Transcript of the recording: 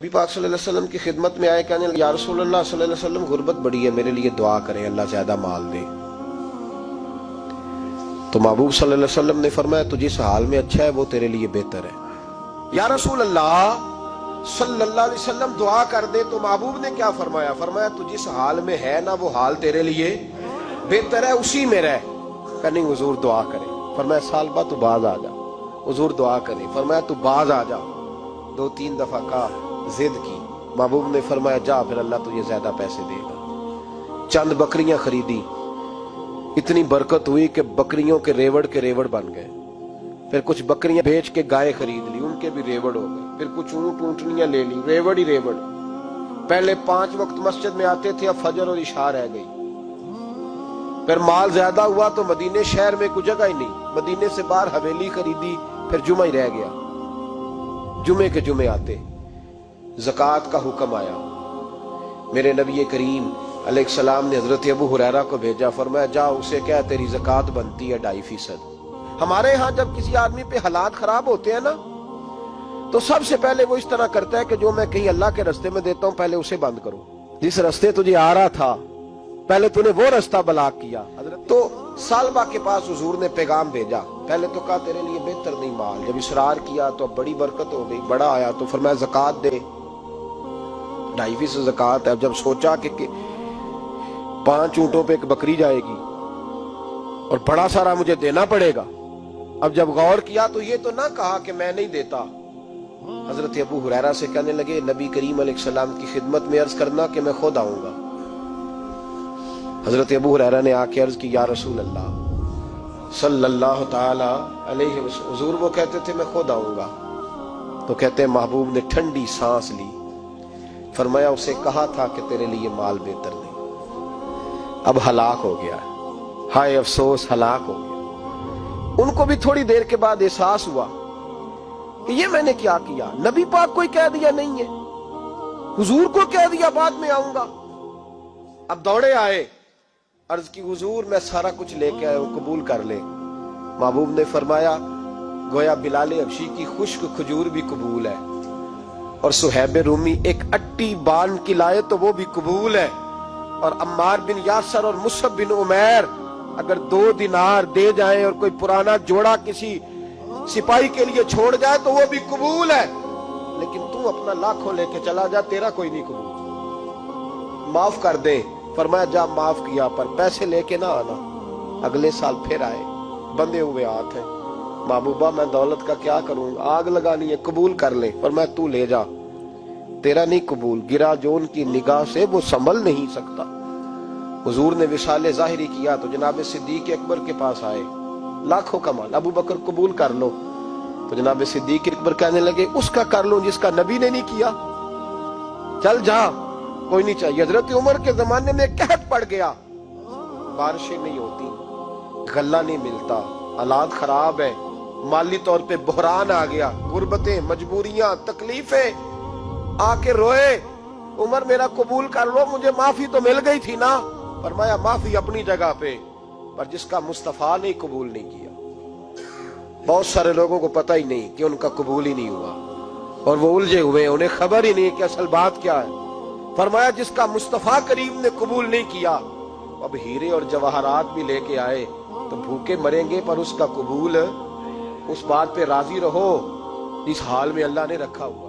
نبی پاک صلی اللہ علیہ وسلم کی خدمت میں آئے، کہنے لگے یا رسول اللہ صلی اللہ علیہ وسلم غربت بڑی ہے، میرے لیے دعا کریں اللہ زیادہ مال دے۔ تو محبوب صلی اللہ علیہ وسلم نے فرمایا تو جس حال میں اچھا ہے وہ تیرے لیے بہتر ہے۔ یا رسول اللہ صلی اللہ علیہ وسلم دعا کر دے، تو محبوب نے کیا فرمایا؟ فرمایا تو جس حال میں ہے نا وہ حال تیرے لیے بہتر ہے، اسی میں رہ۔ کہ نہیں حضور دعا کرے۔ فرمایا سال بعد تو باز آ جا۔ حضور دعا کرے۔ فرمایا تو باز آ جا۔ 2-3 دفعہ کا ضد کی۔ محبوب نے فرمایا جا، پھر اللہ تجھے زیادہ پیسے دے گا۔ چند بکریاں خریدی، اتنی برکت ہوئی کہ بکریوں کے ریوڑ بن گئے۔ پھر کچھ بکریاں بیچ کے گائے خرید لی، ان کے بھی ریوڑ ہو گئے۔ پھر کچھ اونٹنیاں لے لی، ریوڑ ہی ریوڑ۔ پہلے 5 وقت مسجد میں آتے تھے، اب فجر اور عشاء رہ گئی۔ پھر مال زیادہ ہوا تو مدینے شہر میں کوئی جگہ ہی نہیں، مدینے سے باہر حویلی خریدی، پھر جمعہ ہی رہ گیا۔ جمعے کے جمعے آتے، زکوٰۃ کا حکم آیا۔ میرے نبی کریم علیہ السلام نے حضرت ابو ہریرہ کو بھیجا، فرمایا جا اسے کہہ تیری زکوٰۃ بنتی ہے 2.5%۔ ہمارے ہاں جب کسی آدمی پہ حالات خراب ہوتے ہیں نا، تو سب سے پہلے وہ اس طرح کرتا ہے کہ جو میں کہیں اللہ کے رستے میں دیتا ہوں پہلے اسے بند کرو۔ جس رستے تجھے آ رہا تھا پہلے تو نے وہ رستہ بلاک کیا۔ تو سالبہ کے پاس حضور نے پیغام بھیجا، پہلے تو کہا تیرے لیے بہتر نہیں مال، جب اصرار کیا تو اب بڑی برکت ہو گئی، بڑا آیا تو فرمایا زکوٰۃ دے، 2.5% زکوٰۃ ہے۔ اب جب سوچا کہ 5 اونٹوں پہ 1 بکری جائے گی اور بڑا سارا مجھے دینا پڑے گا، اب جب غور کیا تو یہ تو نہ کہا کہ میں نہیں دیتا۔ حضرت ابو ہریرہ سے کہنے لگے نبی کریم علیہ السلام کی خدمت میں عرض کرنا کہ میں خود آؤں گا۔ حضرت ابو ہریرہ نے آ کے عرض کی یا رسول اللہ صلی اللہ تعالی علیہ وسلم، حضور وہ کہتے تھے میں خود آؤں گا۔ تو کہتے ہیں محبوب نے ٹھنڈی سانس لی، فرمایا اسے کہا تھا کہ تیرے لیے مال بہتر نہیں، اب ہلاک ہو گیا، ہائے افسوس ہلاک ہو گیا۔ ان کو بھی تھوڑی دیر کے بعد احساس ہوا کہ یہ میں نے کیا کیا، نبی پاک کو ہی کہہ دیا نہیں ہے، حضور کو کہہ دیا بعد میں آؤں گا۔ اب دوڑے آئے، عرض کی حضور میں سارا کچھ لے کے آیا ہوں، قبول کر لے۔ محبوب نے فرمایا گویا بلال حبشی کی خشک کھجور بھی قبول ہے، اور صہیب رومی 1 اٹی بان کی لائے تو وہ بھی قبول ہے، اور عمار بن یاسر اور مصعب بن عمیر اگر 2 دینار دے جائیں اور کوئی پرانا جوڑا کسی سپاہی کے لیے چھوڑ جائے تو وہ بھی قبول ہے، لیکن تو اپنا لاکھوں لے کے چلا جا، تیرا کوئی نہیں قبول، معاف کر دے۔ فرمایا جا معاف کیا، پر پیسے لے کے نہ آنا۔ اگلے سال پھر آئے، بندے ہوئے ہاتھ ہیں، محبوبہ میں دولت کا کیا کروں، آگ لگانی ہے، قبول کر لے۔ فرمایا تو لے جا، تیرا نہیں قبول، گرا جو ان کی نگاہ سے وہ سنبھل نہیں سکتا۔ حضور نے وصال ظاہری کیا تو جناب صدیق اکبر کے پاس آئے، لاکھوں کا مال، ابو بکر قبول کر لو۔ تو جناب صدیق اکبر کہنے لگے اس کا کر لوں جس کا نبی نے نہیں کیا، چل جا، کوئی نہیں چاہیے۔ حضرت عمر کے زمانے میں قحط پڑ گیا، بارشیں نہیں ہوتی، غلہ نہیں ملتا، حالات خراب ہے، مالی طور پہ بحران آ گیا، غربتیں، مجبوریاں، تکلیفیں، آ کے روئے، عمر میرا قبول کر لو، مجھے معافی تو مل گئی تھی نا۔ فرمایا معافی اپنی جگہ پہ، پر جس کا مصطفیٰ نے قبول نہیں کیا۔ بہت سارے لوگوں کو پتہ ہی نہیں کہ ان کا قبول ہی نہیں ہوا، اور وہ الجھے ہوئے، انہیں خبر ہی نہیں کہ اصل بات کیا ہے۔ فرمایا جس کا مصطفیٰ کریم نے قبول نہیں کیا، اب ہیرے اور جواہرات بھی لے کے آئے تو بھوکے مریں گے، پر اس کا قبول، اس بات پہ راضی رہو جس حال میں اللہ نے رکھا ہوا۔